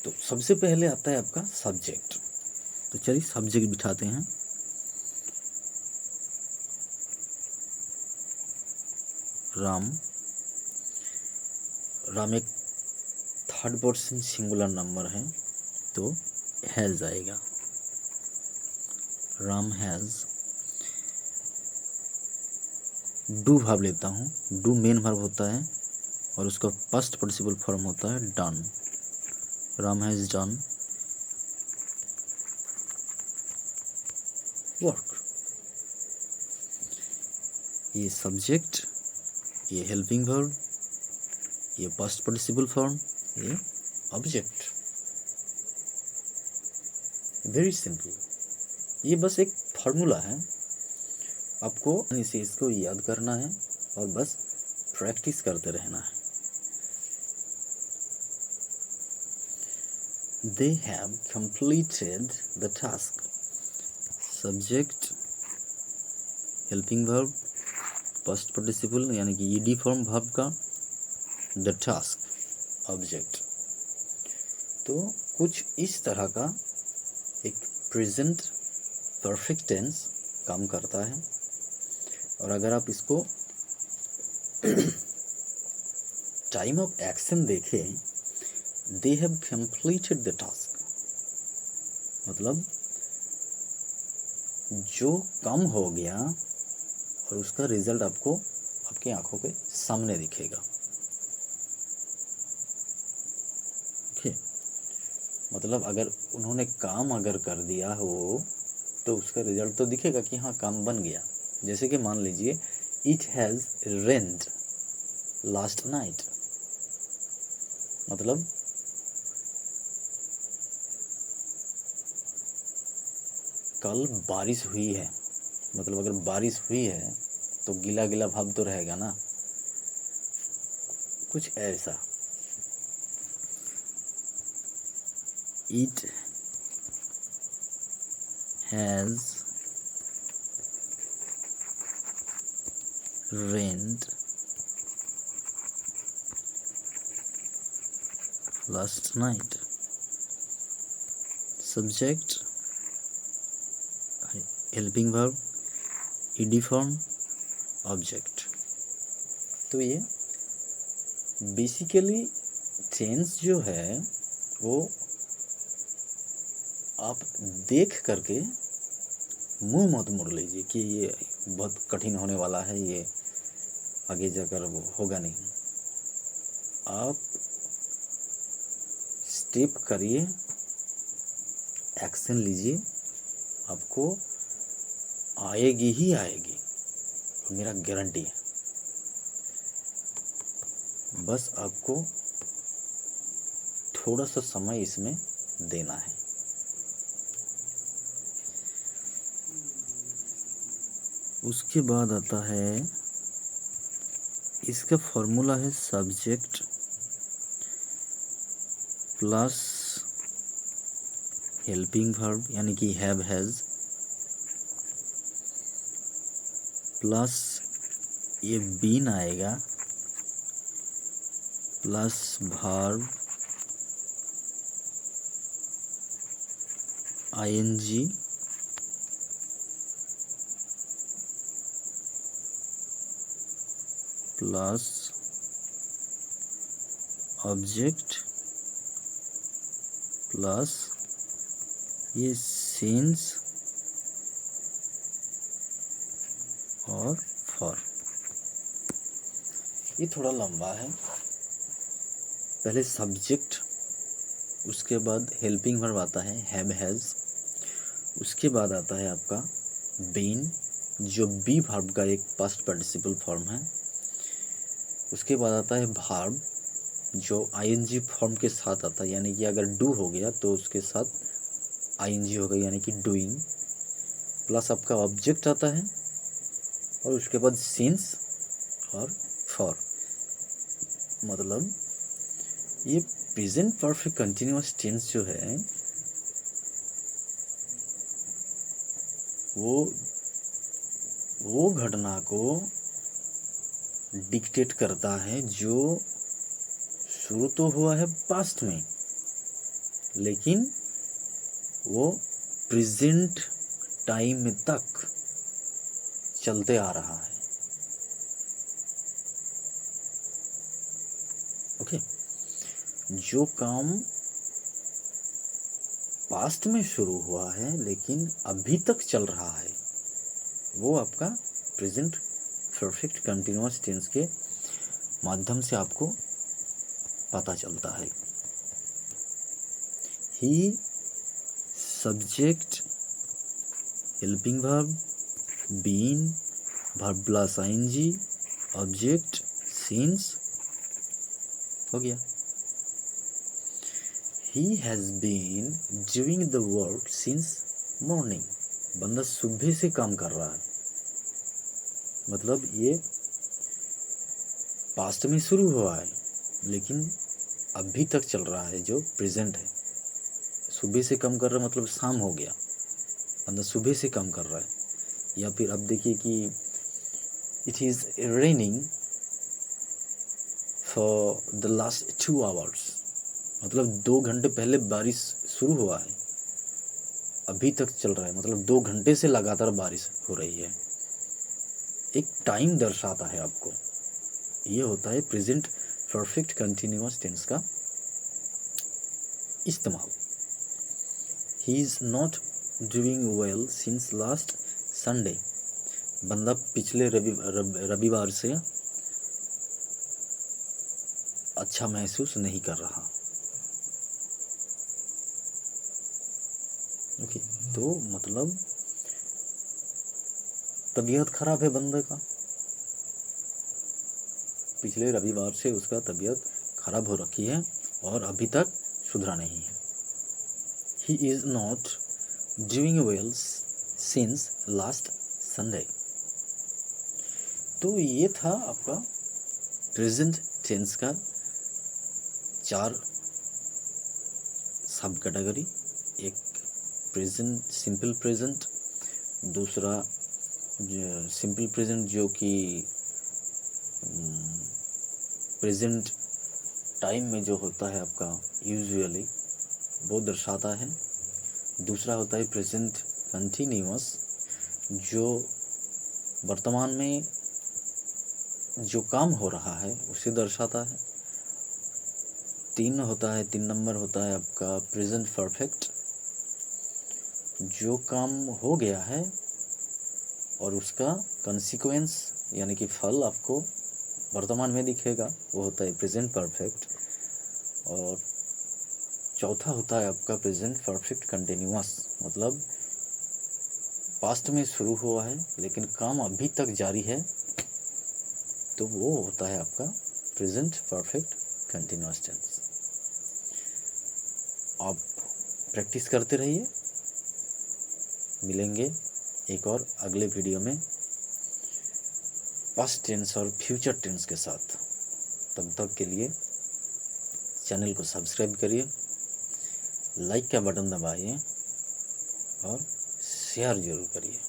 तो सबसे पहले आता है आपका सब्जेक्ट। तो चलिए सब्जेक्ट बिठाते हैं। राम। राम एक थर्ड पर्सन सिंगुलर नंबर है, तो हैज आएगा। राम हैज। डू वर्ब लेता हूँ। डू मेन वर्ब होता है और उसका पास्ट पार्टिसिपल फॉर्म होता है done. Ram has done work. ये सब्जेक्ट, ये हेल्पिंग वर्ब, ये पास्ट पार्टिसिपल फॉर्म, ये ऑब्जेक्ट। Very simple. ये बस एक फॉर्मूला है, आपको इसे इसको याद करना है और बस प्रैक्टिस करते रहना है। They have completed the task. Subject, helping verb, past participle यानी कि ed फॉर्म verb का, the task, object। तो कुछ इस तरह का एक प्रेजेंट परफेक्ट टेंस काम करता है। और अगर आप इसको टाइम ऑफ एक्शन देखें, they have completed the task, मतलब जो कम हो गया और उसका रिजल्ट आपको आपकी आंखों के सामने दिखेगा। ओके, मतलब अगर उन्होंने काम अगर कर दिया हो तो उसका रिजल्ट तो दिखेगा कि हाँ काम बन गया। जैसे कि मान लीजिए it has rained last night, मतलब कल बारिश हुई है, मतलब अगर बारिश हुई है तो गीला गीला भाव तो रहेगा ना, कुछ ऐसा। It has rained last night. Subject, helping verb, ED form, object. तो ये बेसिकली टेंस जो है वो आप देख करके मुंह मत मोड़ लीजिए कि ये बहुत कठिन होने वाला है, ये आगे जाकर वो होगा नहीं। आप स्टेप करिए, एक्शन लीजिए, आपको आएगी ही आएगी, मेरा गारंटी है। बस आपको थोड़ा सा समय इसमें देना है। उसके बाद आता है, इसका फॉर्मूला है सब्जेक्ट प्लस हेल्पिंग वर्ब यानी कि हैव हैज प्लस ये बीन आएगा plus verb ING plus object plus ये सिंस और फॉर। ये थोड़ा लंबा है। पहले सब्जेक्ट, उसके बाद हेल्पिंग वर्ब आता है हैव हैज, उसके बाद आता है आपका बीन जो बी वर्ब का एक पास्ट पार्टिसिपल फॉर्म है, उसके बाद आता है वर्ब जो आईएनजी फॉर्म के साथ आता है, यानी कि अगर डू हो गया तो उसके साथ आईएनजी होगा यानी कि डूइंग, प्लस आपका ऑब्जेक्ट आता है और उसके बाद सिंस और फॉर। मतलब ये प्रेजेंट परफेक्ट कंटिन्यूअस टेंस जो है वो घटना को डिक्टेट करता है जो शुरू तो हुआ है पास्ट में लेकिन वो प्रेजेंट टाइम तक चलते आ रहा है। ओके, जो काम पास्ट में शुरू हुआ है लेकिन अभी तक चल रहा है, वो आपका प्रेजेंट परफेक्ट कंटिन्यूअस टेंस के माध्यम से आपको पता चलता है। He, subject, helping verb, been, verb plus ING, object, since, हो गया। He has been doing the work since morning. बंदा सुबह से काम कर रहा है, मतलब ये पास्ट में शुरू हुआ है लेकिन अभी तक चल रहा है, जो प्रेजेंट है। सुबह से काम कर रहा है मतलब शाम हो गया, बंदा सुबह से काम कर रहा है। या फिर अब देखिए कि it is raining for the last 2 hours, मतलब 2 घंटे पहले बारिश शुरू हुआ है, अभी तक चल रहा है, मतलब 2 घंटे से लगातार बारिश हो रही है। एक टाइम दर्शाता है आपको। ये होता है प्रेजेंट परफेक्ट कंटिन्यूअस टेंस का इस्तेमाल। He is not doing well since last Sunday, बंदा पिछले रविवार से अच्छा महसूस नहीं कर रहा। ओके, तो मतलब तबीयत खराब है बंदे का, पिछले रविवार से उसका तबीयत खराब हो रखी है और अभी तक सुधरा नहीं है। He is not doing well since last Sunday. तो ये था आपका प्रेजेंट टेंस का 4 सब कैटेगरी। एक प्रेजेंट, सिंपल प्रेजेंट, दूसरा सिंपल प्रेजेंट जो कि प्रेजेंट टाइम में जो होता है आपका यूजुअली वो दर्शाता है। दूसरा होता है प्रेजेंट कंटिन्यूअस, जो वर्तमान में जो काम हो रहा है उसे दर्शाता है। 3 नंबर होता है आपका प्रेजेंट परफेक्ट, जो काम हो गया है और उसका कंसिक्वेंस यानी कि फल आपको वर्तमान में दिखेगा, वो होता है प्रेजेंट परफेक्ट। और चौथा होता है आपका प्रेजेंट परफेक्ट कंटिन्यूअस, मतलब पास्ट में शुरू हुआ है लेकिन काम अभी तक जारी है, तो वो होता है आपका प्रेजेंट परफेक्ट कंटिन्यूअस टेंस। आप प्रैक्टिस करते रहिए, मिलेंगे एक और अगले वीडियो में पास्ट टेंस और फ्यूचर टेंस के साथ। तब तक के लिए चैनल को सब्सक्राइब करिए, लाइक का बटन दबाइए और शेयर जरूर करिए।